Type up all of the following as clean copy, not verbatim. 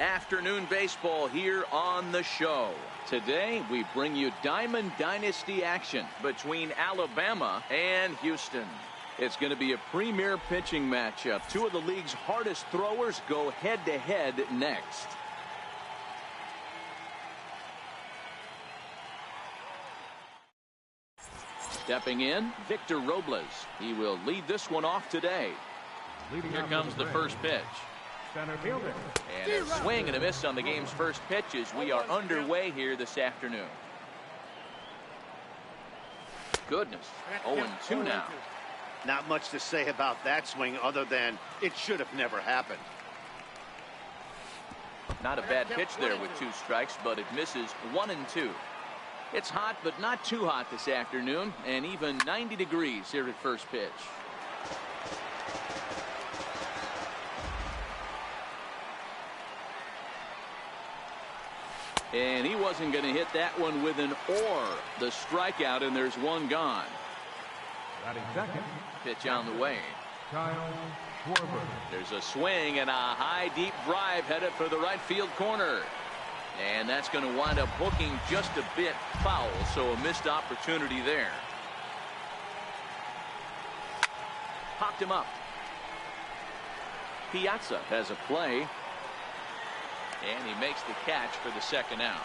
Afternoon baseball here on the show. Today we bring you Diamond Dynasty action between Alabama and Houston. It's going to be a premier pitching matchup. Two of the league's hardest throwers go head-to-head next. Stepping in, Victor Robles. He will lead this one off today. Here comes the first pitch. And a swing and a miss on the game's first pitch as we are underway here this afternoon. Goodness, 0-2 now. Not much to say about that swing other than it should have never happened. Not a bad pitch there with 2 strikes, but it misses 1-2. It's hot, but not too hot this afternoon, and even 90 degrees here at first pitch. And he wasn't going to hit that one with an or. The strikeout, and there's one gone. Pitch on the way. There's a swing and a high, deep drive headed for the right field corner. And that's going to wind up hooking just a bit foul, so a missed opportunity there. Popped him up. Piazza has a play. And he makes the catch for the second out.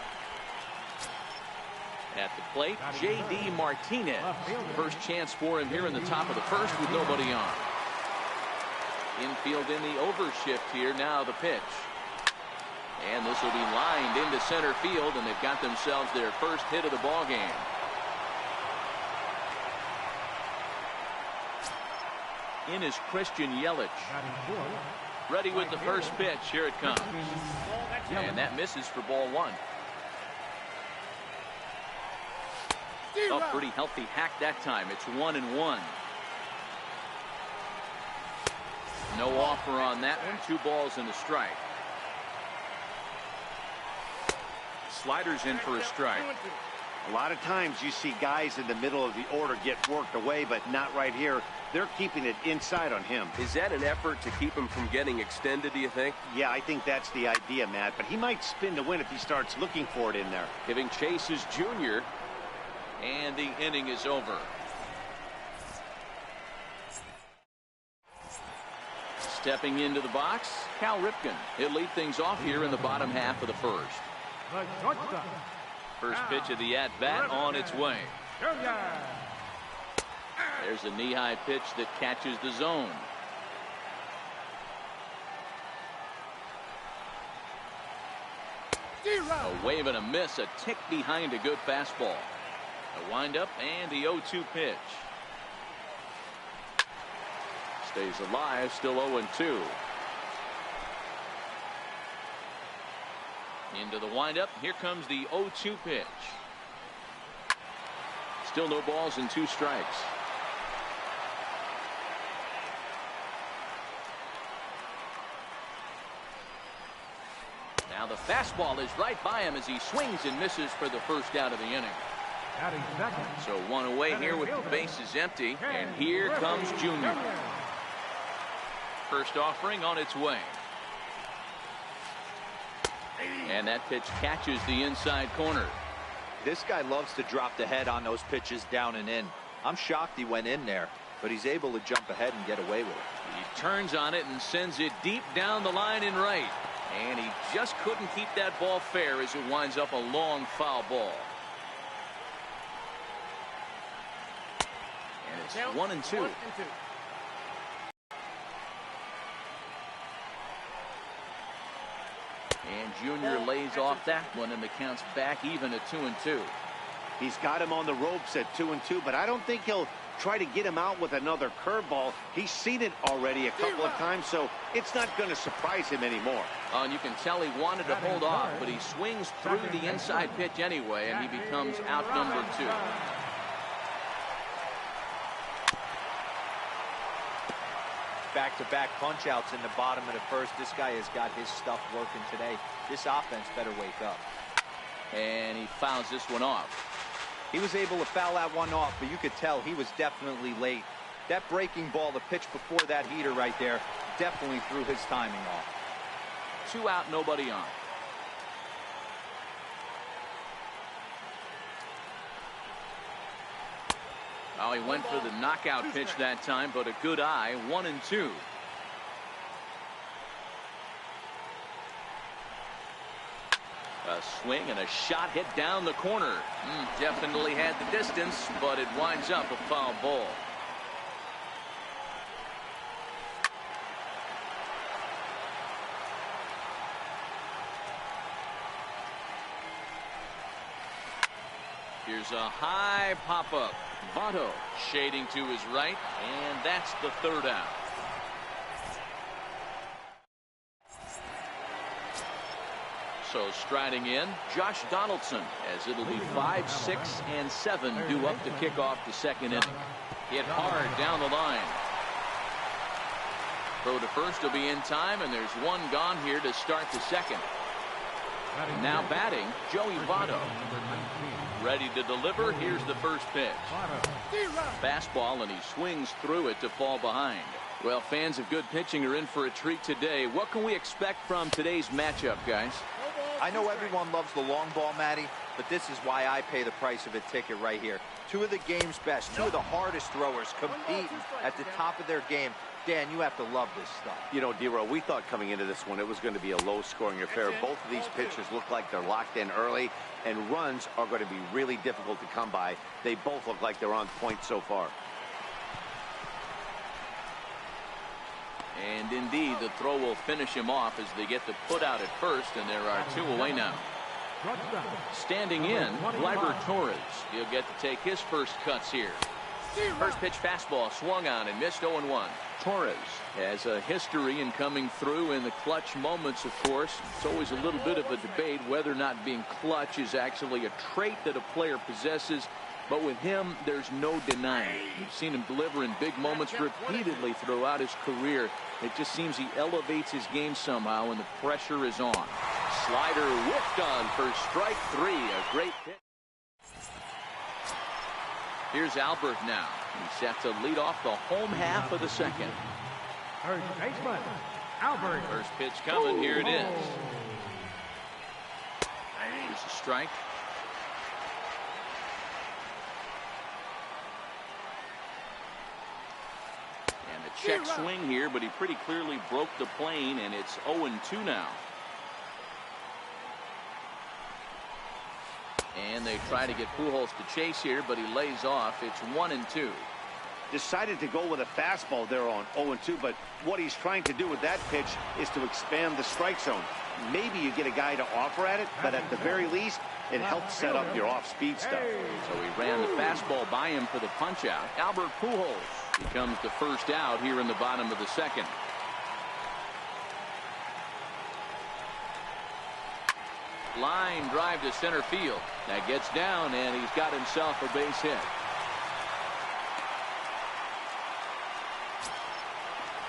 At the plate, J.D. Martinez. First chance for him here in the top of the first with nobody on. Infield in the overshift here. Now the pitch. And this will be lined into center field, and they've got themselves their first hit of the ball game. In is Christian Yelich. Ready with the first pitch. Here it comes. And that misses for ball 1. A pretty healthy hack that time. It's 1-1. No offer on that one. 2 balls and a strike. Sliders in for a strike. A lot of times you see guys in the middle of the order get worked away, but not right here. They're keeping it inside on him. Is that an effort to keep him from getting extended, do you think? Yeah, I think that's the idea, Matt. But he might spin to win if he starts looking for it in there. Giving chase is Junior. And the inning is over. Stepping into the box, Cal Ripken. He'll lead things off here in the bottom half of the first. First pitch of the at-bat on its way. There's a knee-high pitch that catches the zone. A wave and a miss, a tick behind a good fastball. A windup and the 0-2 pitch. Stays alive, still 0-2. Into the windup. Here comes the 0-2 pitch. Still no balls and 2 strikes. Now the fastball is right by him as he swings and misses for the first out of the inning. So 1 away here with the bases empty, and here comes Junior. First offering on its way. And that pitch catches the inside corner. This guy loves to drop the head on those pitches down and in. I'm shocked he went in there, but he's able to jump ahead and get away with it. He turns on it and sends it deep down the line in right. And he just couldn't keep that ball fair as it winds up a long foul ball. And it's 1-2. And Junior lays off that one, and the count's back even at 2-2. He's got him on the ropes at 2-2, but I don't think he'll try to get him out with another curveball. He's seen it already a couple of times, so it's not going to surprise him anymore. And you can tell he wanted to hold off, but he swings through the inside pitch anyway, and he becomes outnumbered 2. Back-to-back punch-outs in the bottom of the first. This guy has got his stuff working today. This offense better wake up. And he fouls this one off. He was able to foul that one off, but you could tell he was definitely late. That breaking ball, the pitch before that heater right there, definitely threw his timing off. 2 out, nobody on. Oh, he went for the knockout pitch that time, but a good eye. 1-2. A swing and a shot hit down the corner. Definitely had the distance, but it winds up a foul ball. Here's a high pop-up. Votto shading to his right, and that's the 3rd out. So striding in, Josh Donaldson, as it'll be 5, 6, and 7 due up to kick off the 2nd inning. Hit hard down the line. Throw to first will be in time, and there's 1 gone here to start the 2nd. Now batting, Joey Votto. Ready to deliver. Here's the first pitch. Fastball, and he swings through it to fall behind. Well, fans of good pitching are in for a treat today. What can we expect from today's matchup, guys? I know everyone loves the long ball, Matty, but this is why I pay the price of a ticket right here. 2 of the game's best, 2 of the hardest throwers competing at the top of their game. Dan, you have to love this stuff. You know, D-Row, we thought coming into this one it was going to be a low-scoring affair. Both of these pitchers look like they're locked in early, and runs are going to be really difficult to come by. They both look like they're on point so far. And indeed, the throw will finish him off as they get the put out at first, and there are 2 away now. Standing in, Gleyber Torres. He'll get to take his first cuts here. First pitch fastball swung on and missed. 0-1. Torres has a history in coming through in the clutch moments, of course. It's always a little bit of a debate whether or not being clutch is actually a trait that a player possesses. But with him, there's no denying it. You've seen him deliver in big moments repeatedly throughout his career. It just seems he elevates his game somehow when the pressure is on. Slider whipped on for strike 3. A great pitch. Here's Albert now. He's set to lead off the home half of the 2nd. First baseman, Albert. First pitch coming. Here it is. Here's a strike. And a check swing here, but he pretty clearly broke the plane, and it's 0-2 now. And they try to get Pujols to chase here, but he lays off. It's 1-2. Decided to go with a fastball there on 0-2, but what he's trying to do with that pitch is to expand the strike zone. Maybe you get a guy to offer at it, but at the very least, it helps set up your off-speed stuff. So he ran the fastball by him for the punch-out. Albert Pujols becomes the first out here in the bottom of the 2nd. Line drive to center field. That gets down, and he's got himself a base hit.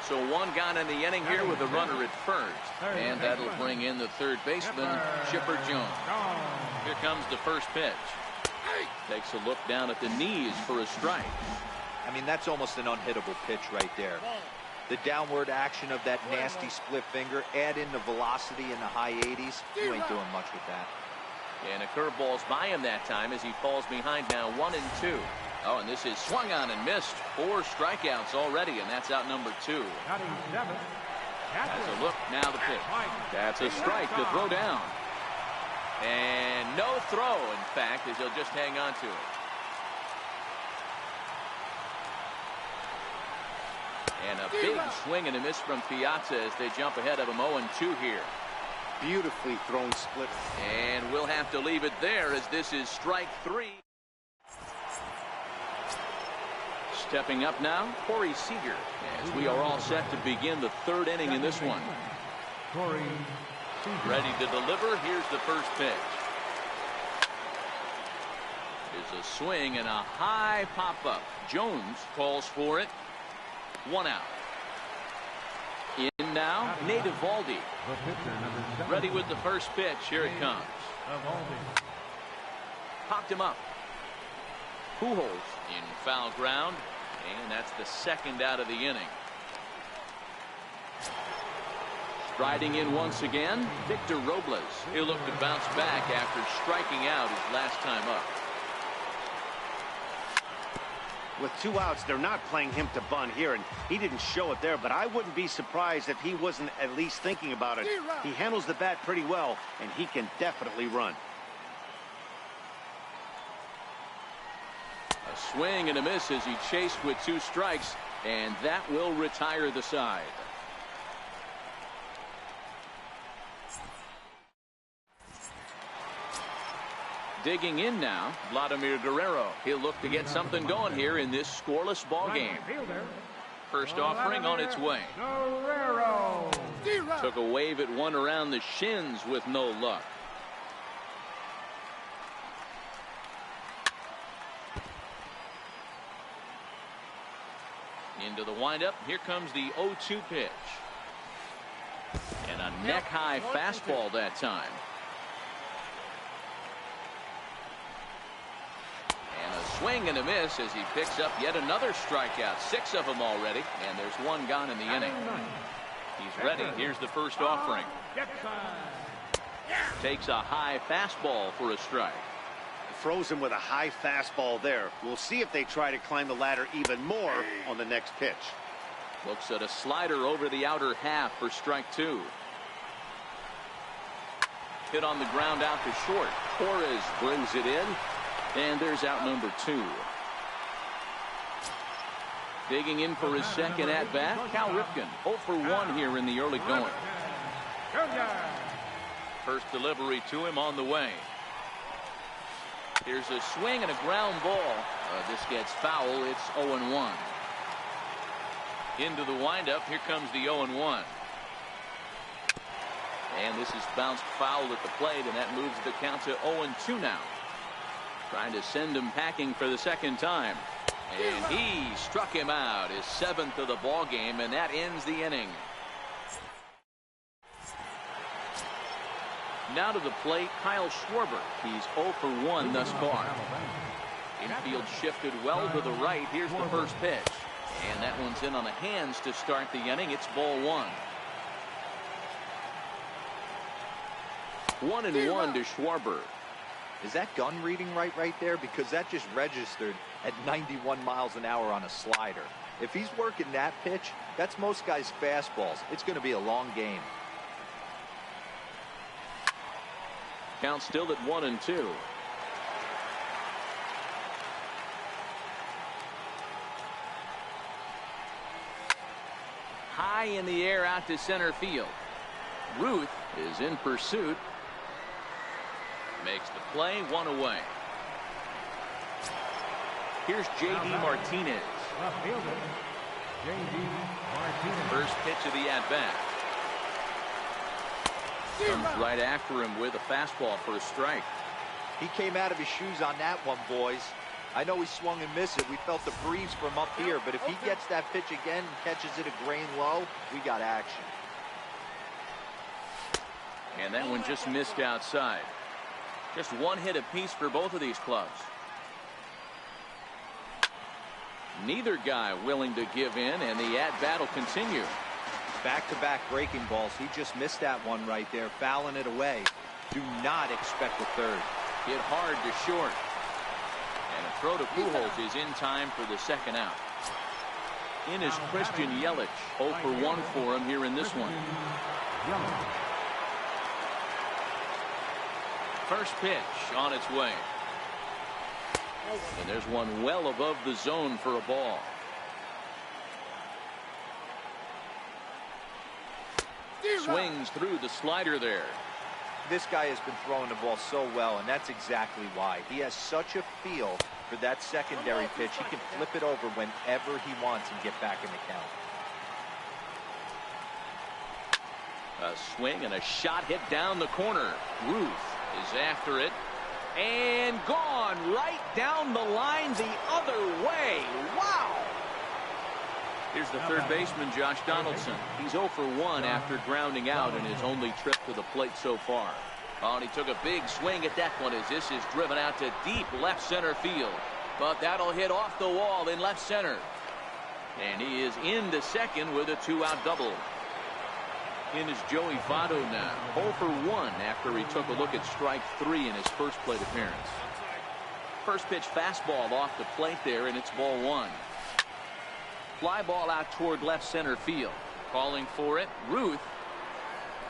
So 1 gone in the inning here with a runner at first. And that'll bring in the 3rd baseman, Chipper Jones. Here comes the first pitch. Takes a look down at the knees for a strike. I mean, that's almost an unhittable pitch right there. The downward action of that nasty split finger, add in the velocity in the high 80s, you ain't doing much with that. And a curveball's by him that time as he falls behind now. 1-2. Oh, and this is swung on and missed. 4 strikeouts already, and that's out number 2. Has a look, now the pitch. That's a strike to throw down. And no throw, in fact, as he'll just hang on to it. And a big swing and a miss from Piazza as they jump ahead of him. 0-2 here. Beautifully thrown split. And we'll have to leave it there as this is strike 3. Stepping up now, Corey Seager, as we are all set to begin the 3rd inning in this one. Ready to deliver. Here's the first pitch. There's a swing and a high pop-up. Jones calls for it. 1 out. In now, Nate Eovaldi. Ready with the first pitch. Here it comes. Popped him up. Pujols in foul ground. And that's the 2nd out of the inning. Striding in once again, Victor Robles. He'll look to bounce back after striking out his last time up. With 2 outs, they're not playing him to bunt here, and he didn't show it there, but I wouldn't be surprised if he wasn't at least thinking about it. He handles the bat pretty well, and he can definitely run. A swing and a miss as he chased with 2 strikes, and that will retire the side. Digging in now, Vladimir Guerrero. He'll look to get something going here in this scoreless ball game. First offering on its way. Took a wave at one around the shins with no luck. Into the windup. Here comes the 0-2 pitch. And a neck-high fastball that time. Swing and a miss as he picks up yet another strikeout. 6 of them already, and there's 1 gone in the inning. He's ready. Here's the first offering. Takes a high fastball for a strike. Throws him with a high fastball there. We'll see if they try to climb the ladder even more on the next pitch. Looks at a slider over the outer half for strike 2. Hit on the ground out to short. Torres brings it in. And there's out number 2. Digging in for his second at-bat, Cal Ripken. 0 for 1 here in the early going. First delivery to him on the way. Here's a swing and a ground ball. This gets foul. It's 0-1. Into the windup. Here comes the 0-1. And this is bounced foul at the plate, and that moves the count to 0-2 now. Trying to send him packing for the second time. And he struck him out, his 7th of the ball game, and that ends the inning. Now to the plate, Kyle Schwarber. He's 0 for 1 thus far. Infield shifted well to the right. Here's the first pitch. And that one's in on the hands to start the inning. It's ball 1. 1-1 to Schwarber. Is that gun reading right there? Because that just registered at 91 miles an hour on a slider. If he's working that pitch, that's most guys' fastballs. It's going to be a long game. Count still at 1-2. High in the air out to center field. Ruth is in pursuit. Makes the play, 1 away. Here's J.D. Martinez. First pitch of the at-bat. Comes right after him with a fastball for a strike. He came out of his shoes on that one, boys. I know he swung and missed it. We felt the breeze from up here, but if he gets that pitch again and catches it a grain low, we got action. And that one just missed outside. Just 1 hit apiece for both of these clubs. Neither guy willing to give in, and the at-bat will continue. Back-to-back breaking balls. He just missed that one right there, fouling it away. Do not expect a third. Hit hard to short. And a throw to Pujols is in time for the second out. In is Christian Yelich. 0 for 1 for him here in this one. First pitch on its way. And there's one well above the zone for a ball. Swings through the slider there. This guy has been throwing the ball so well, and that's exactly why. He has such a feel for that secondary pitch. He can flip it over whenever he wants and get back in the count. A swing and a shot hit down the corner. Ruth is after it. And gone right down the line the other way. Wow. Here's the third baseman, Josh Donaldson. He's 0 for 1 after grounding out in his only trip to the plate so far. Oh, and he took a big swing at that one as this is driven out to deep left center field. But that'll hit off the wall in left center. And he is into second with a 2-out double. In is Joey Votto now. 0 for 1 after he took a look at strike 3 in his first plate appearance. First pitch fastball off the plate there, and it's ball 1. Fly ball out toward left center field. Calling for it, Ruth.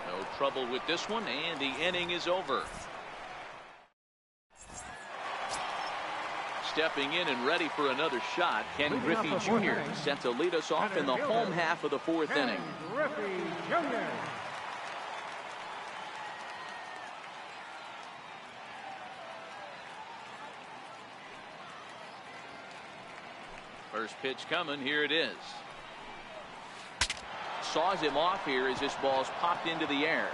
No trouble with this one, and the inning is over. Stepping in and ready for another shot, Ken Griffey Jr. set to lead us off in the home half of the 4th inning. Griffey Jr. First pitch coming. Here it is. Saws him off here as this ball's popped into the air.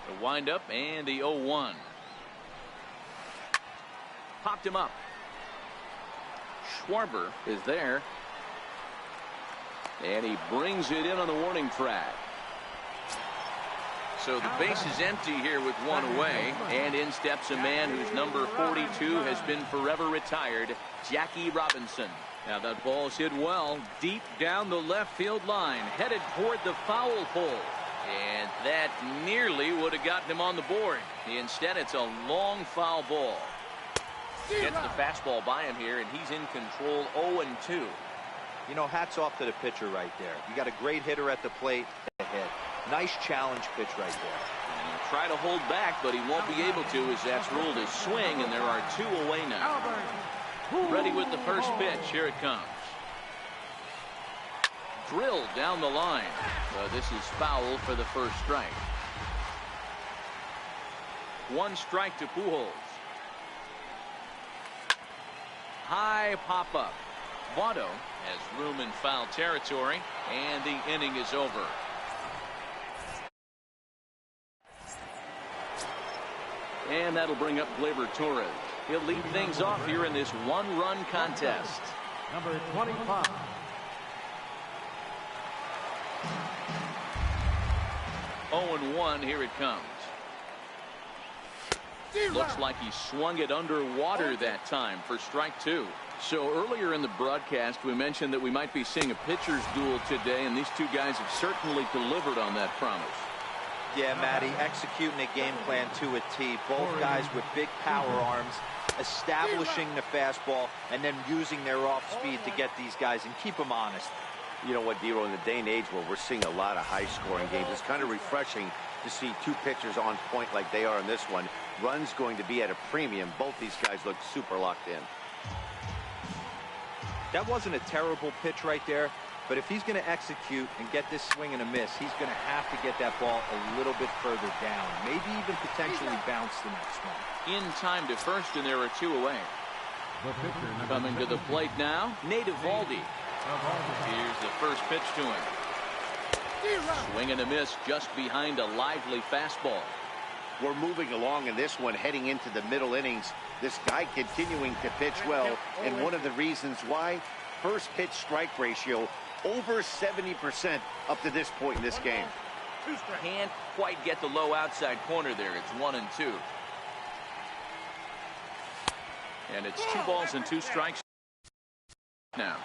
The windup and the 0-1. Popped him up. Schwarber is there. And he brings it in on the warning track. So the base is empty here with 1 away, and in steps a man whose number 42 has been forever retired, Jackie Robinson. Now that ball's hit well deep down the left field line, headed toward the foul pole, and that nearly would have gotten him on the board. Instead, it's a long foul ball. Gets the fastball by him here, and he's in control. 0-2. You know, hats off to the pitcher right there. You got a great hitter at the plate. Nice challenge pitch right there. And he'll try to hold back, but he won't be able to, as that's ruled as swing, and there are 2 away now. Ready with the first pitch. Here it comes. Drilled down the line. This is foul for the first strike. 1 strike to Pujols. High pop up. Votto has room in foul territory, and the inning is over. And that'll bring up Gleyber Torres. He'll lead things off here in this 1-run contest. Number 25. Oh, 1. Here it comes. Looks like he swung it underwater that time for strike 2. So earlier in the broadcast, we mentioned that we might be seeing a pitcher's duel today, and these 2 guys have certainly delivered on that promise. Yeah, Matty, executing a game plan to a T. Both guys with big power arms, establishing the fastball, and then using their off speed to get these guys and keep them honest. You know what, Dero, in the day and age where we're seeing a lot of high-scoring games, it's kind of refreshing to see 2 pitchers on point like they are in this one. Runs going to be at a premium. Both these guys look super locked in. That wasn't a terrible pitch right there, but if he's going to execute and get this swing and a miss, he's going to have to get that ball a little bit further down, maybe even potentially bounce the next one. In time to first, and there are 2 away. Coming to the plate now, Nate Eovaldi. Here's the first pitch to him. Swing and a miss just behind a lively fastball. We're moving along in this one, heading into the middle innings. This guy continuing to pitch well, and one of the reasons why, first pitch strike ratio over 70% up to this point in this game. Can't quite get the low outside corner there. It's 1-2. And it's 2 balls and 2 strikes now.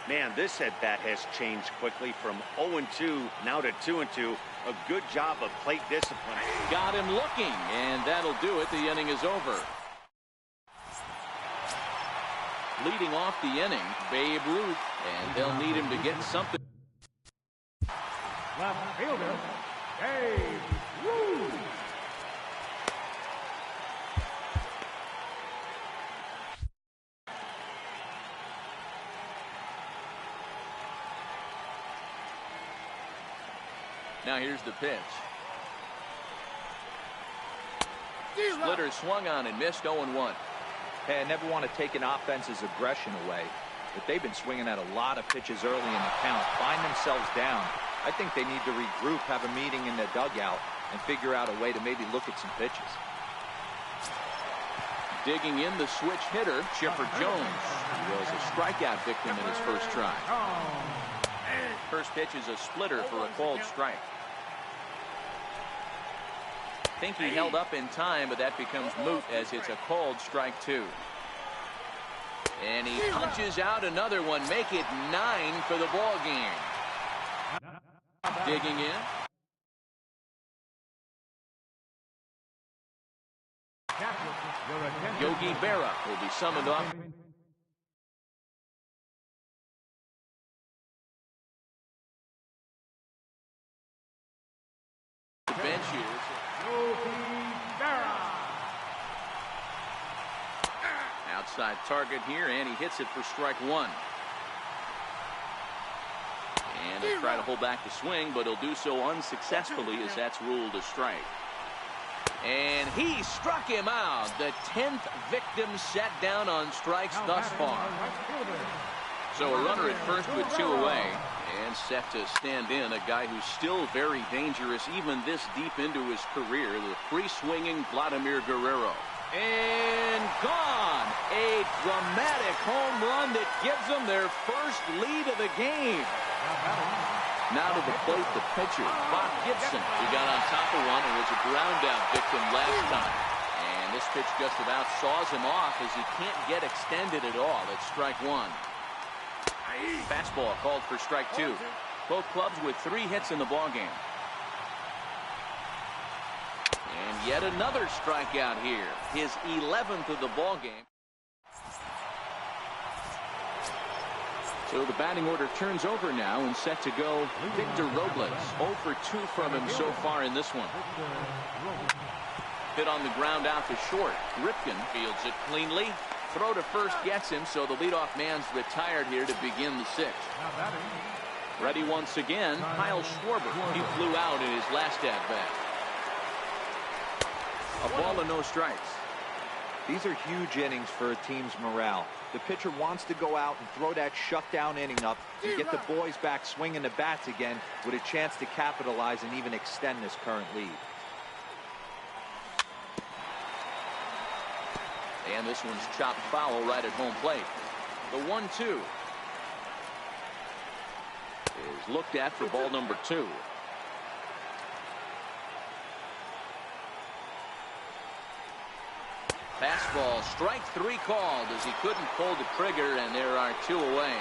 Man, this at bat has changed quickly from 0-2 now to 2-2. A good job of plate discipline. Got him looking, and that'll do it. The inning is over. Leading off the inning, Babe Ruth, and they'll need him to get something. Left fielder, Babe Ruth. Now here's the pitch. Splitter swung on and missed. 0-1. Hey, I never want to take an offense's aggression away, but they've been swinging at a lot of pitches early in the count. Find themselves down. I think they need to regroup, have a meeting in the dugout, and figure out a way to maybe look at some pitches. Digging in the switch hitter, Chipper Jones. He was a strikeout victim in his first try. First pitch is a splitter for a called strike. Think he held up in time, but that becomes moot as it's a called strike 2. And he punches out another one. Make it 9 for the ball game. Digging in. Yogi Berra will be summoned up. The bench here. Outside target here, and he hits it for strike one. And he'll try to hold back the swing, but he'll do so unsuccessfully as that's ruled a strike. And he struck him out. The 10th victim set down on strikes thus far. So a runner at first with 2 away and set to stand in a guy who's still very dangerous even this deep into his career, the free-swinging Vladimir Guerrero. And gone. A dramatic home run that gives them their first lead of the game. Now to the plate, the pitcher, Bob Gibson. He got on top of one and was a ground-out victim last time. And this pitch just about saws him off as he can't get extended at all. It's strike one. Fastball called for strike two. Both clubs with 3 hits in the ballgame. And yet another strikeout here. His 11th of the ballgame. So the batting order turns over now and set to go Victor Robles. 0 for 2 from him so far in this one. Hit on the ground out to short. Ripken fields it cleanly. Throw to first gets him, so the leadoff man's retired here to begin the 6th. Ready once again, Kyle Schwarber. He flew out in his last at-bat. A ball and no strikes. These are huge innings for a team's morale. The pitcher wants to go out and throw that shutdown inning up and get the boys back swinging the bats again with a chance to capitalize and even extend this current lead. And this one's chopped foul right at home plate. The 1-2 is looked at for ball number 2. Fastball, strike 3 called as he couldn't pull the trigger, and there are 2 away.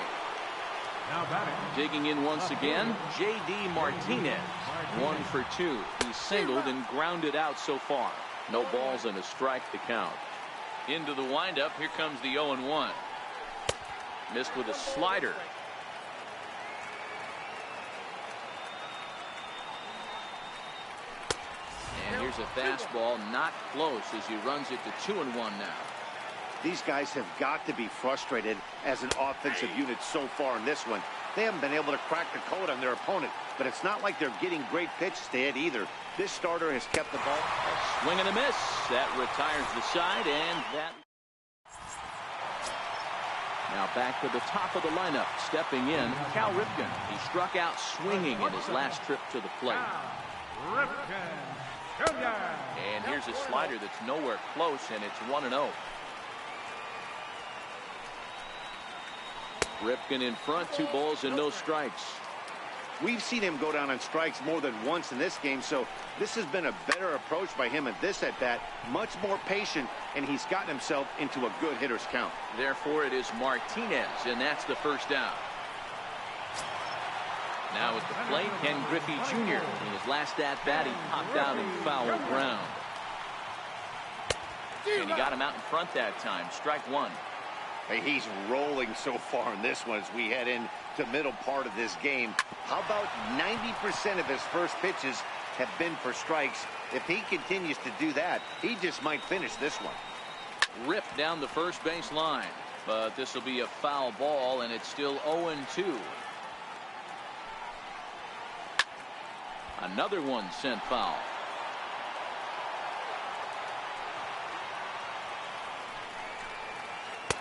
Digging in once again, J.D. Martinez. 1 for 2. He's singled and grounded out so far. No balls and a strike to count. Into the windup, here comes the 0-1. Missed with a slider. And here's a fastball, not close as he runs it to 2-1 now. These guys have got to be frustrated as an offensive unit so far in this one. They haven't been able to crack the code on their opponent, but it's not like they're getting great pitches to hit either. This starter has kept the ball. A swing and a miss. That retires the side, and that. Now back to the top of the lineup. Stepping in, Cal Ripken. He struck out swinging in his last trip to the plate. And here's a slider that's nowhere close, and it's 1-0. Ripken in front, 2 balls and no strikes. We've seen him go down on strikes more than once in this game, so this has been a better approach by him at this at-bat. Much more patient, and he's gotten himself into a good hitter's count. Therefore, it is Martinez, and that's the first down. Now at the plate, Ken Griffey Jr. In his last at-bat, he popped out in foul ground. And he got him out in front that time. Strike 1. Hey, he's rolling so far in this one as we head into the middle part of this game. How about 90% of his first pitches have been for strikes? If he continues to do that, he just might finish this one. Ripped down the first base line, but this will be a foul ball, and it's still 0-2. Another one sent foul.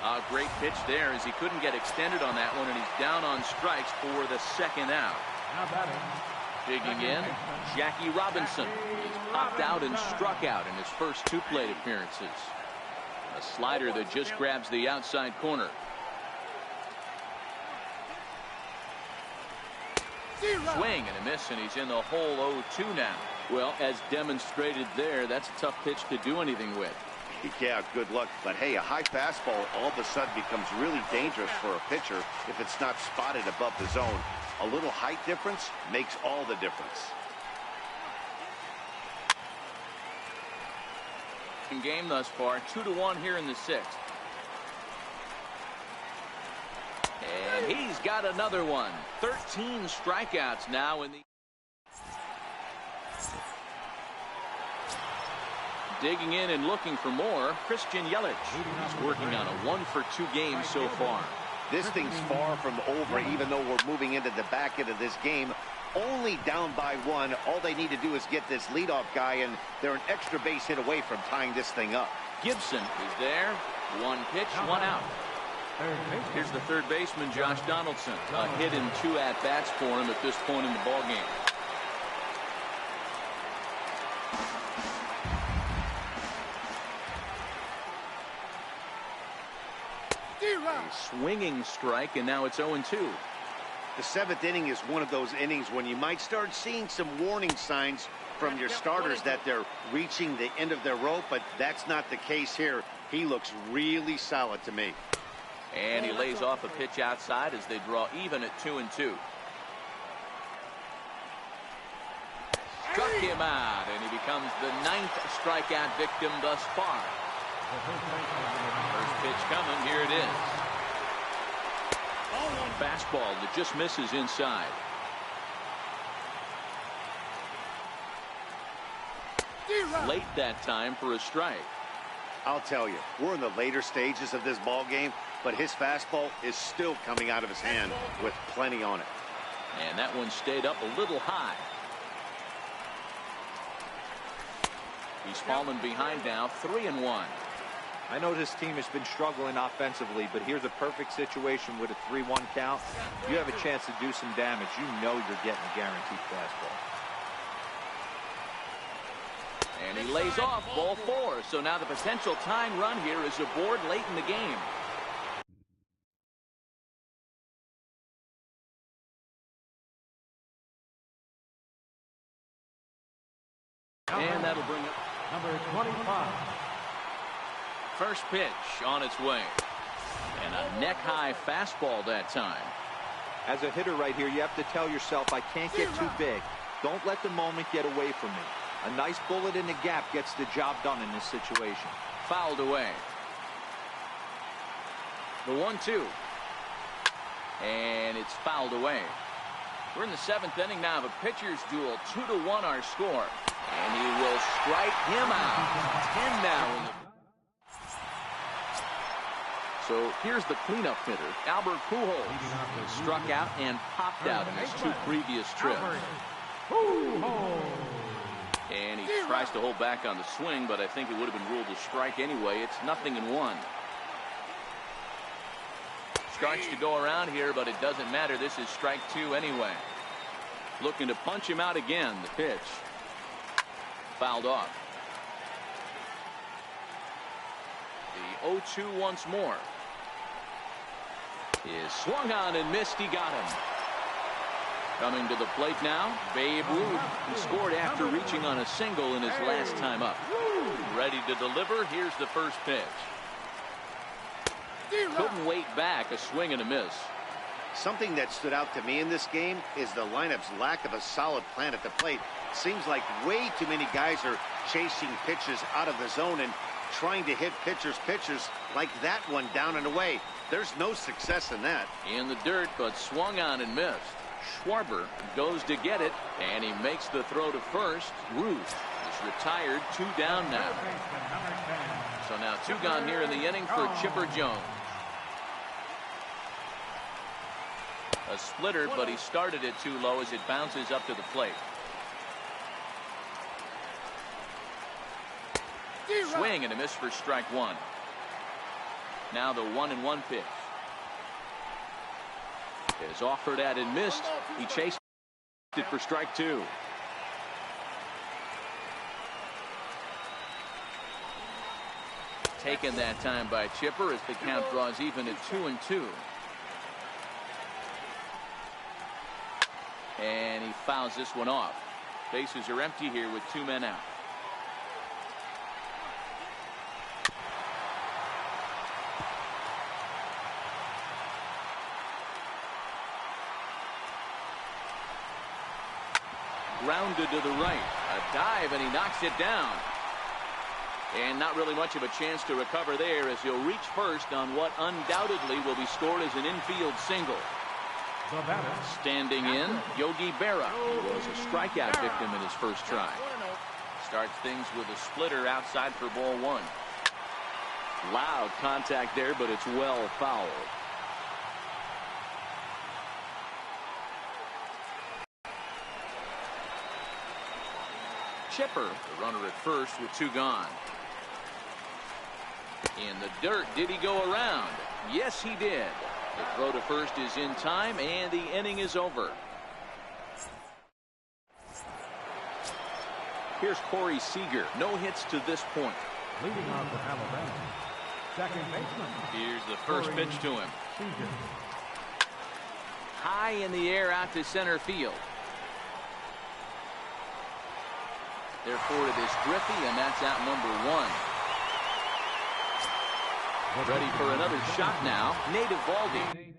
A great pitch there as he couldn't get extended on that one, and he's down on strikes for the second out. Digging in, Jackie Robinson. He's popped out and struck out in his first 2 plate appearances. A slider that just grabs the outside corner. Swing and a miss, and he's in the hole 0-2 now. Well, as demonstrated there, that's a tough pitch to do anything with. Yeah, good luck. But hey, a high fastball all of a sudden becomes really dangerous for a pitcher if it's not spotted above the zone. A little height difference makes all the difference. Game thus far, 2-1 here in the 6th. And he's got another one. 13 strikeouts now in the... Digging in and looking for more, Christian Yelich. He's working on a 1-for-2 game so far. This thing's far from over, even though we're moving into the back end of this game. Only down by 1. All they need to do is get this leadoff guy, and they're an extra base hit away from tying this thing up. Gibson is there. 1 pitch, 1 out. Here's the third baseman, Josh Donaldson. A hit and 2 at-bats for him at this point in the ballgame. A swinging strike, and now it's 0-2. The 7th inning is one of those innings when you might start seeing some warning signs from your starters that they're reaching the end of their rope, but that's not the case here. He looks really solid to me. And he lays off a pitch outside as they draw even at 2-2. Struck him out, and he becomes the 9th strikeout victim thus far. First pitch coming, here it is. Fastball that just misses inside. Late that time for a strike. I'll tell you, we're in the later stages of this ball game, but his fastball is still coming out of his hand with plenty on it. And that one stayed up a little high. He's fallen behind now, 3-1. I know this team has been struggling offensively, but here's a perfect situation with a 3-1 count. You have a chance to do some damage. You know you're getting a guaranteed fastball. And he lays off ball 4. So now the potential tying run here is aboard late in the game. And that'll bring it. Number 25. First pitch on its way. And a neck-high fastball that time. As a hitter right here, you have to tell yourself, I can't get too big. Don't let the moment get away from me. A nice bullet in the gap gets the job done in this situation. Fouled away. The 1-2. And it's fouled away. We're in the 7th inning now of a pitcher's duel. 2-1 our score. And he will strike him out. 10 now in the... So here's the cleanup hitter, Albert Pujols. Struck out and popped out in his 2 previous trips. And he tries to hold back on the swing, but I think it would have been ruled a strike anyway. It's 0-1. Starts to go around here, but it doesn't matter. This is strike 2 anyway. Looking to punch him out again. The pitch. Fouled off. The 0-2 once more. Is swung on and missed. He got him. Coming to the plate now, Babe Ruth. He scored after reaching on a single in his last time up. Ready to deliver. Here's the first pitch. Couldn't wait back. A swing and a miss. Something that stood out to me in this game is the lineup's lack of a solid plan at the plate. Seems like way too many guys are chasing pitches out of the zone and trying to hit pitchers like that one down and away. There's no success in that. In the dirt, but swung on and missed. Schwarber goes to get it, and he makes the throw to first. Ruth is retired. 2 down now. So now 2 gone here in the inning for Chipper Jones. A splitter, but he started it too low as it bounces up to the plate. Swing and a miss for strike 1. Now the 1-1 pitch. Is offered at and missed. He chased it for strike 2. Taken that time by Chipper as the count draws even at 2-2. And he fouls this one off. Bases are empty here with 2 men out. grounded to the right. A dive, and he knocks it down. And not really much of a chance to recover there, as he'll reach first on what undoubtedly will be scored as an infield single. Standing in, Yogi Berra, who was a strikeout victim in his first try. Starts things with a splitter outside for ball one. Loud contact there, but it's well fouled. Chipper, the runner at first with two gone. In the dirt, did he go around? Yes, he did. The throw to first is in time, and the inning is over. Here's Corey Seager. No hits to this point. Leading off for Alabama, second baseman. Here's the first Corey pitch to him. Seager. High in the air out to center field. Therefore, it is Griffey, and that's out number one. Ready for another shot now. Nate Eovaldi.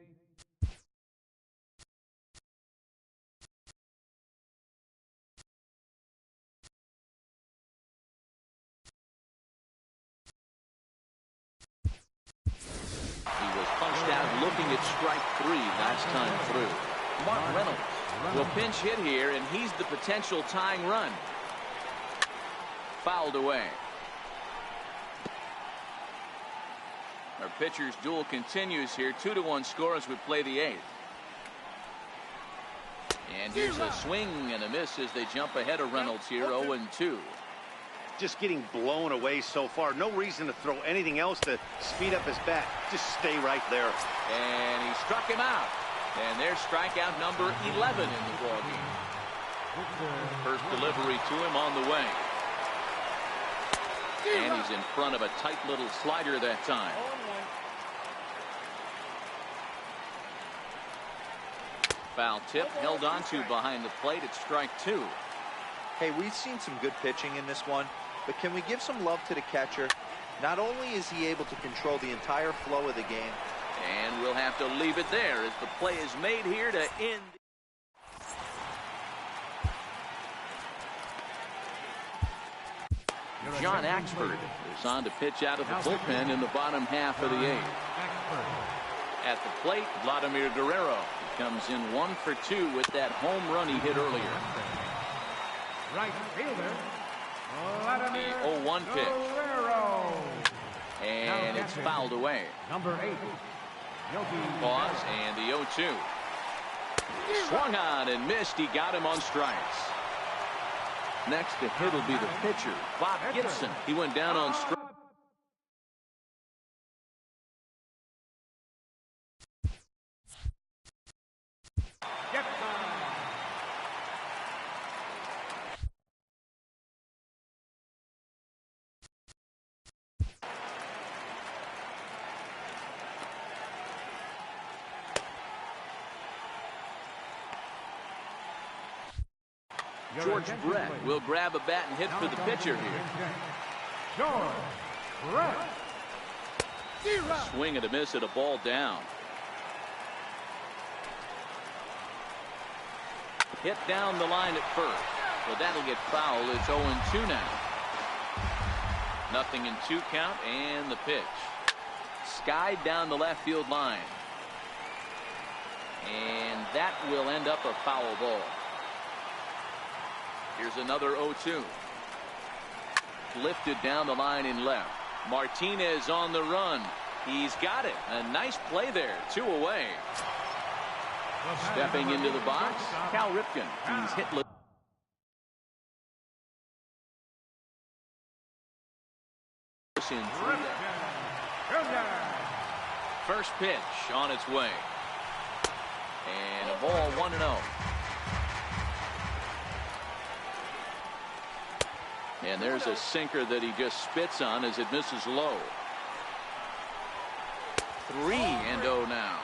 He was punched out looking at strike three last time through. Mark Reynolds will pinch hit here, and he's the potential tying run. Fouled away. Our pitcher's duel continues here. 2-1 score as we play the eighth. And here's a swing and a miss as they jump ahead of Reynolds here. 0-2. Just getting blown away so far. No reason to throw anything else to speed up his bat. Just stay right there. And he struck him out. And there's strikeout number 11 in the ballgame. First delivery to him on the way. And he's in front of a tight little slider that time. Foul tip held on to behind the plate at strike two. Hey, we've seen some good pitching in this one, but can we give some love to the catcher? Not only is he able to control the entire flow of the game. And we'll have to leave it there as the play is made here to end. John Axford is on to pitch out of the bullpen in the bottom half of the eighth. At the plate, Vladimir Guerrero comes in 1 for 2 with that home run he hit earlier. Right fielder, The 0-1 pitch. Guerrero. And it's fouled away. Number 8, Yogi Pause, and the 0-2. Swung on and missed. He got him on strikes. Next to hit will be the pitcher, Bob Gibson. He went down on strikes. George Brett will grab a bat and hit for the pitcher here. George Brett. Swing and a miss at a ball down. Hit down the line at first. So that'll get fouled. It's 0-2 now. Nothing in 2 count, and the pitch. Skied down the left field line. And that will end up a foul ball. Here's another 0-2. Lifted down the line in left. Martinez on the run. He's got it. A nice play there. 2 away. Stepping into the box, Cal Ripken. He's hitless. First pitch on its way. And a ball 1-0. And there's a sinker that he just spits on as it misses low. 3-0 now.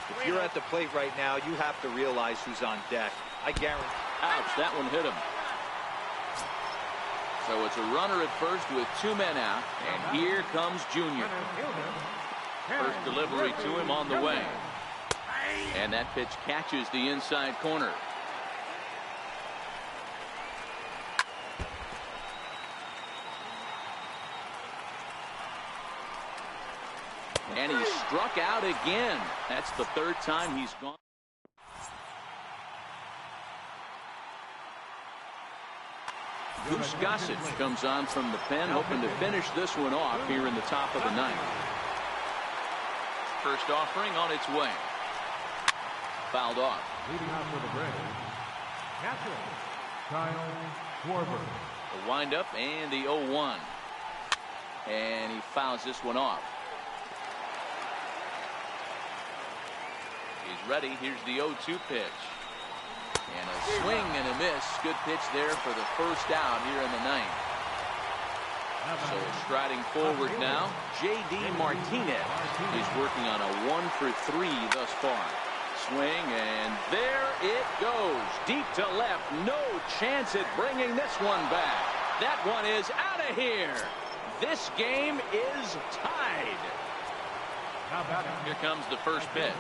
If you're at the plate right now, you have to realize who's on deck. I guarantee. Ouch, that one hit him. So it's a runner at first with 2 men out. And here comes Junior. First delivery to him on the way. And that pitch catches the inside corner. And he struck out again. That's the third time he's gone. Goose Gossett comes on from the pen, hoping to finish this one off here in the top of the ninth. First offering on its way. Fouled off. Leading off for the Braves, catcher, Kyle Schwarber. The windup and the 0-1. And he fouls this one off. He's ready. Here's the 0-2 pitch. And a swing and a miss. Good pitch there for the first out here in the ninth. So striding forward now, J.D. Martinez. He's working on a 1-for-3 thus far. Swing, and there it goes. Deep to left. No chance at bringing this one back. That one is out of here. This game is tied. Here comes the first pitch.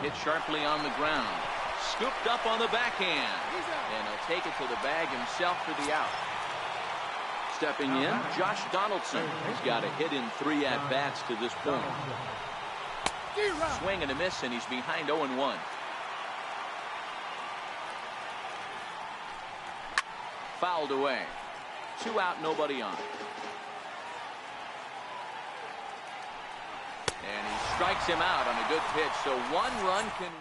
Hit sharply on the ground. Scooped up on the backhand. And he'll take it to the bag himself for the out. Stepping in, Josh Donaldson. He's got a hit in 3 at-bats to this point. Swing and a miss, and he's behind 0-1. Fouled away. 2 out, nobody on. And he strikes him out on a good pitch, so 1 run can.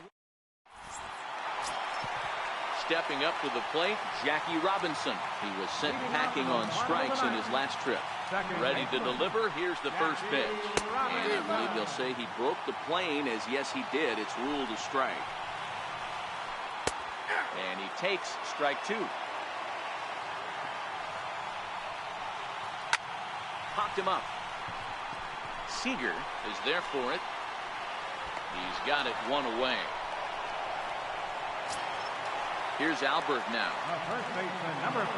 Stepping up to the plate, Jackie Robinson. He was sent packing on strikes in his last trip. Ready to deliver. Here's the first pitch. And I believe they'll say he broke the plane, as yes he did. It's ruled a strike. And he takes strike 2. Popped him up. Seager is there for it. He's got it 1 away. Here's Albert now. First baseman, number 5,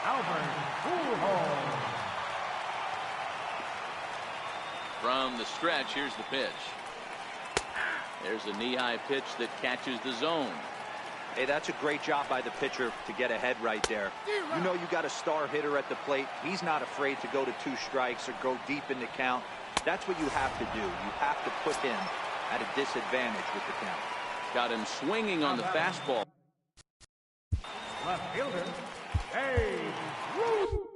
Albert Pujols. From the stretch, here's the pitch. There's a knee-high pitch that catches the zone. Hey, that's a great job by the pitcher to get ahead right there. You know you got a star hitter at the plate. He's not afraid to go to 2 strikes or go deep in the count. That's what you have to do. You have to put him at a disadvantage with the count. Got him swinging on the fastball. Left fielder, hey, woo!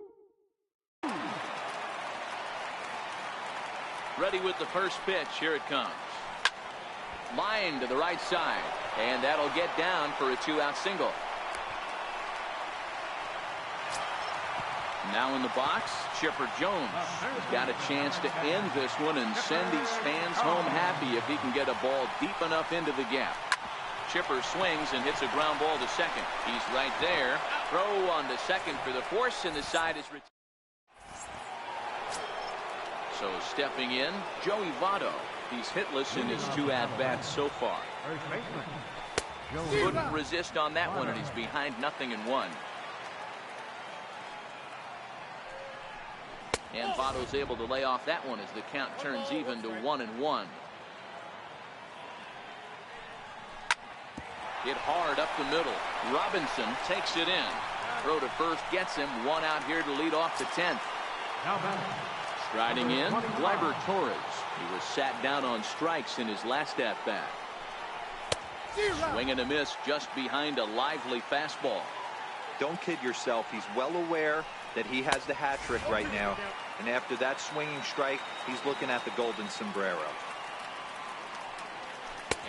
Ready with the first pitch. Here it comes. Line to the right side. And that'll get down for a 2-out single. Now in the box, Chipper Jones. He's got a chance to end this one and send these fans home happy if he can get a ball deep enough into the gap. Chipper swings and hits a ground ball to second. He's right there. Throw on to second for the force, and the side is retired. So stepping in, Joey Votto. He's hitless in his 2 at-bats so far. Couldn't resist on that one, and he's behind 0-1. And Votto's able to lay off that one as the count turns even to 1-1. Hit hard up the middle. Robinson takes it in. Throw to first gets him. 1 out here to lead off the 10th. Striding in, Gleyber Torres. He was sat down on strikes in his last at-bat. Swing and a miss just behind a lively fastball. Don't kid yourself. He's well aware that he has the hat trick right now. And after that swinging strike, he's looking at the golden sombrero.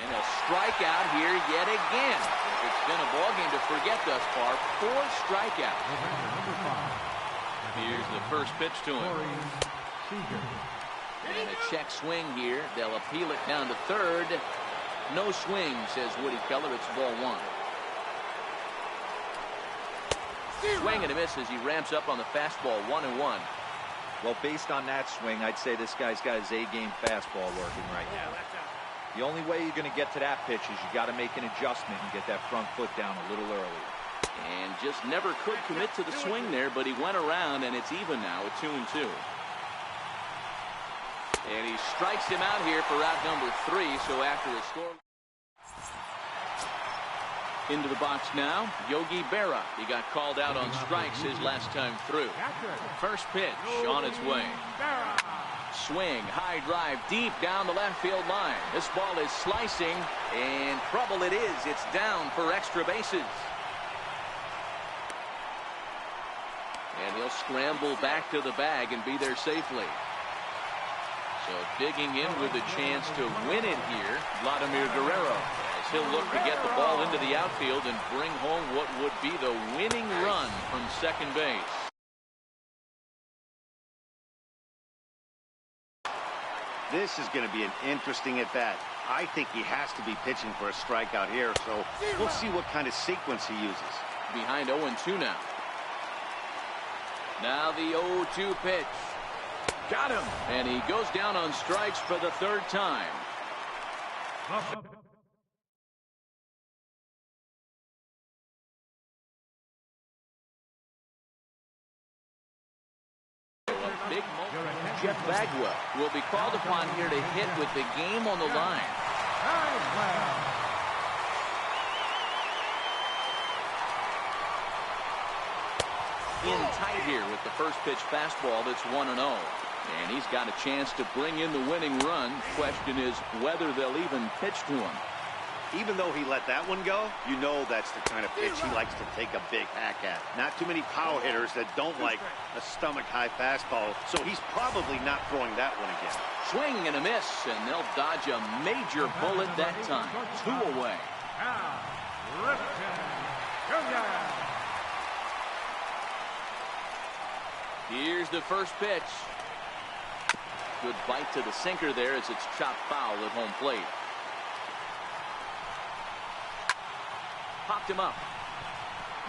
And a strikeout here yet again. It's been a ballgame to forget thus far. 4 strikeouts. Here's the first pitch to him. And a check swing here. They'll appeal it down to third. No swing, says Woody Keller. It's ball 1. Swing and a miss as he ramps up on the fastball. 1-1. Well, based on that swing, I'd say this guy's got his A-game fastball working right now. The only way you're going to get to that pitch is you got to make an adjustment and get that front foot down a little earlier. And just never could commit to the swing there, but he went around, and it's even now at 2-2. And he strikes him out here for out number 3. So after a score. Into the box now, Yogi Berra. He got called out on strikes his last time through. First pitch on its way. Swing, high drive, deep down the left field line. This ball is slicing, and trouble it is. It's down for extra bases. And he'll scramble back to the bag and be there safely. So digging in with a chance to win it here, Vladimir Guerrero, as he'll look to get the ball into the outfield and bring home what would be the winning run from second base. This is going to be an interesting at-bat. I think he has to be pitching for a strikeout here, so we'll see what kind of sequence he uses. Behind 0-2 now. Now the 0-2 pitch. Got him. And he goes down on strikes for the third time. Big moment. Jeff Bagwell will be called upon here to hit with the game on the line. In tight here with the first pitch fastball that's 1-0. And he's got a chance to bring in the winning run. Question is whether they'll even pitch to him. Even though he let that one go, you know that's the kind of pitch he likes to take a big hack at. Not too many power hitters that don't like a stomach-high fastball, so he's probably not throwing that one again. Swing and a miss, and they'll dodge a major bullet that time. 2 away. Here's the first pitch. Good bite to the sinker there as it's chopped foul at home plate. Popped him up.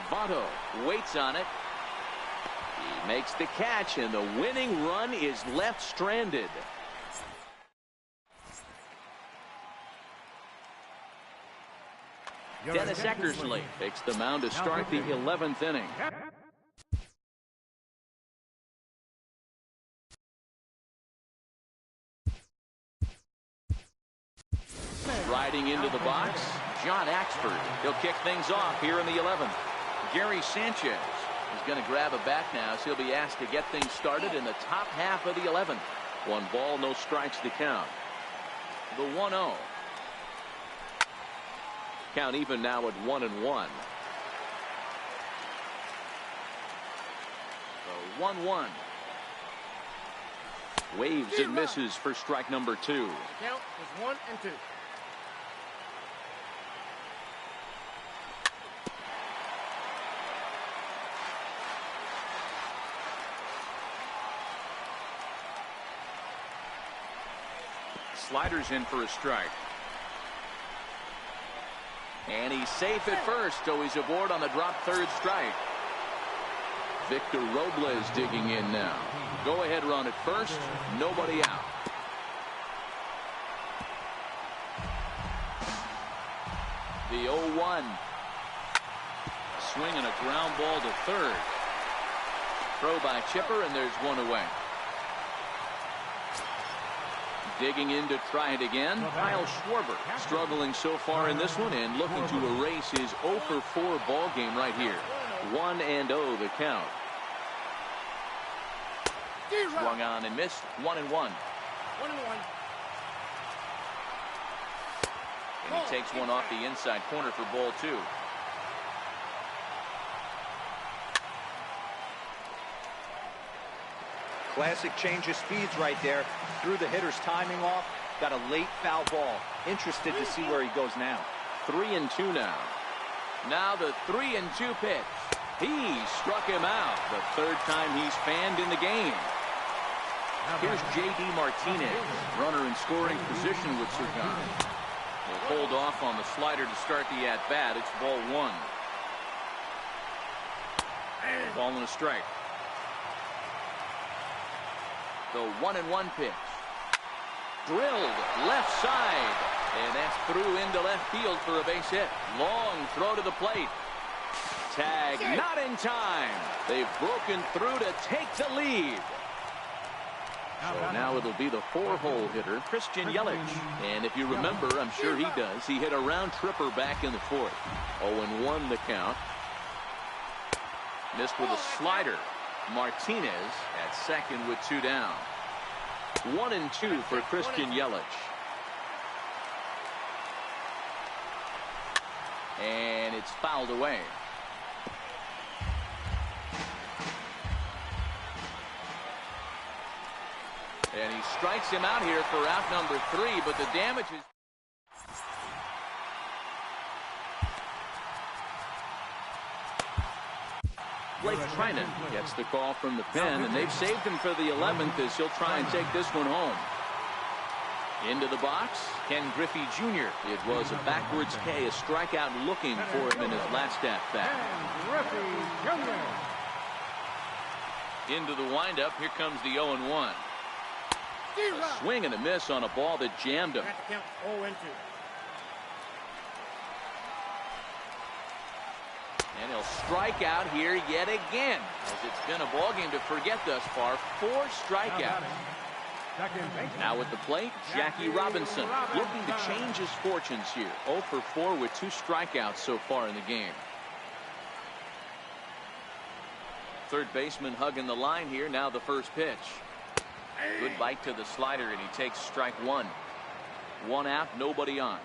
Votto waits on it. He makes the catch, and the winning run is left stranded. Dennis Eckersley takes the mound to start the 11th inning. Riding into the box, John Axford. He'll kick things off here in the 11th. Gary Sanchez is going to grab a bat now, so he'll be asked to get things started in the top half of the 11th. 1 ball, no strikes to count. The 1-0. Count even now at 1-1. The 1-1. Waves and misses for strike number 2. The count is 1-2. Sliders in for a strike. And he's safe at first, so he's aboard on the drop third strike. Victor Robles digging in now. Go ahead run at first, nobody out. The 0-1. Swing and a ground ball to third. Throw by Chipper, and there's 1 away. Digging in to try it again. Kyle Schwarber struggling so far in this one and looking to erase his 0-for-4 ball game right here. 1-0 the count. Swung on and missed. 1-1. 1-1. And he takes one off the inside corner for ball 2. Classic change of speeds right there. Threw the hitter's timing off. Got a late foul ball. Interested to see where he goes now. 3-2 now. Now the 3-2 pitch. He struck him out. The third time he's fanned in the game. Here's J.D. Martinez, runner in scoring position with Cigar. Will hold off on the slider to start the at-bat. It's ball 1. Ball and a strike. The 1-1 pitch. Drilled left side. And that's through into left field for a base hit. Long throw to the plate. Tag not in time. They've broken through to take the lead. So now it'll be the 4-hole hitter, Christian Yelich. And if you remember, I'm sure he does, he hit a round tripper back in the 4th. 0-1 the count. Missed with a slider. Martinez at second with 2 down. 1-2 for Christian Yelich. And it's fouled away. And he strikes him out here for out number 3, but the damage is... Blake Trinan gets the call from the pen, and they've saved him for the 11th as he'll try and take this one home. Into the box, Ken Griffey Jr. It was a backwards K, a strikeout looking for him in his last at-bat. Into the windup, here comes the 0-1. A swing and a miss on a ball that jammed him. And he'll strike out here yet again, as it's been a ball game to forget thus far. 4 strikeouts. Now at the plate, Jackie Robinson looking to change his fortunes here. 0 for 4 with 2 strikeouts so far in the game. Third baseman hugging the line here. Now the first pitch. Good bite to the slider, and he takes strike 1. 1 out, nobody on.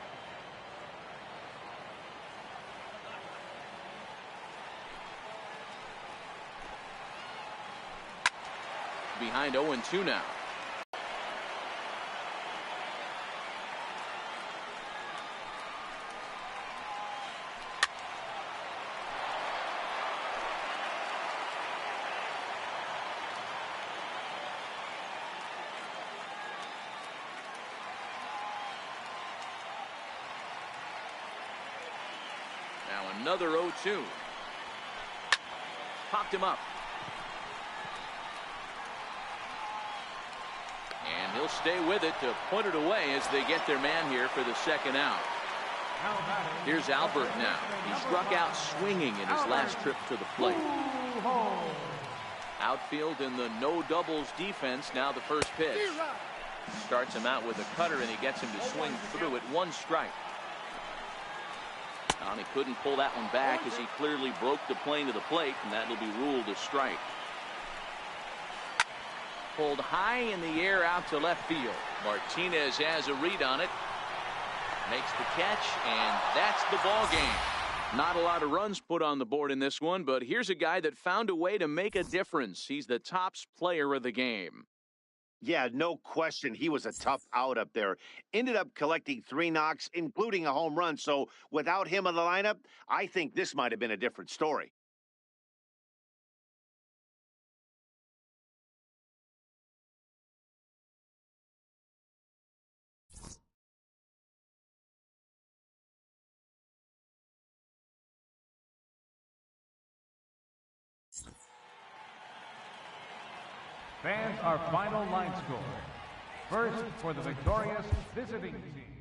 Behind 0-2 now. Now another 0-2. Popped him up. And he'll stay with it to put it away as they get their man here for the second out. Here's Albert now. He struck out swinging in his last trip to the plate. Outfield in the no doubles defense. Now the first pitch. Starts him out with a cutter, and he gets him to swing through it. 1 strike. And he couldn't pull that one back as he clearly broke the plane to the plate, and that will be ruled a strike. Pulled high in the air out to left field. Martinez has a read on it. Makes the catch, and that's the ball game. Not a lot of runs put on the board in this one, but here's a guy that found a way to make a difference. He's the tops player of the game. Yeah, no question. He was a tough out up there. Ended up collecting 3 knocks, including a home run. So without him in the lineup, I think this might have been a different story. Fans, our final line score. First, for the victorious visiting team.